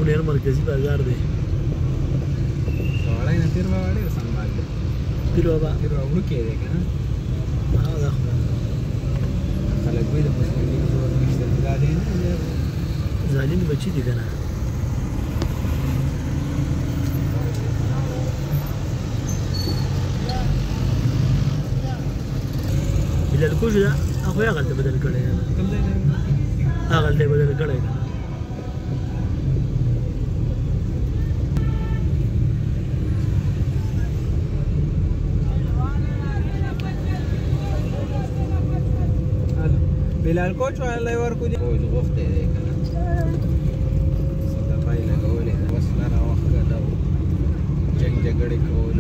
ډېر مرکزي بازار دی سوالای نه تیر بابا ډېر سنبال دی پیر بابا وړوکی دی که نه دا خو خلک وایي د مسلماني زور نشته دا دی نه ظالم بچي دي که نه بلال کوشو دا خو یې هغلته بدل کړی کوم ځای دی هغلته یې بدل کړی که بلال کوچ والا ورکو دي کوچ غوښته دی که نه سیده پای لګولې ده وسله راوښکه ده جنګ جګړې کولې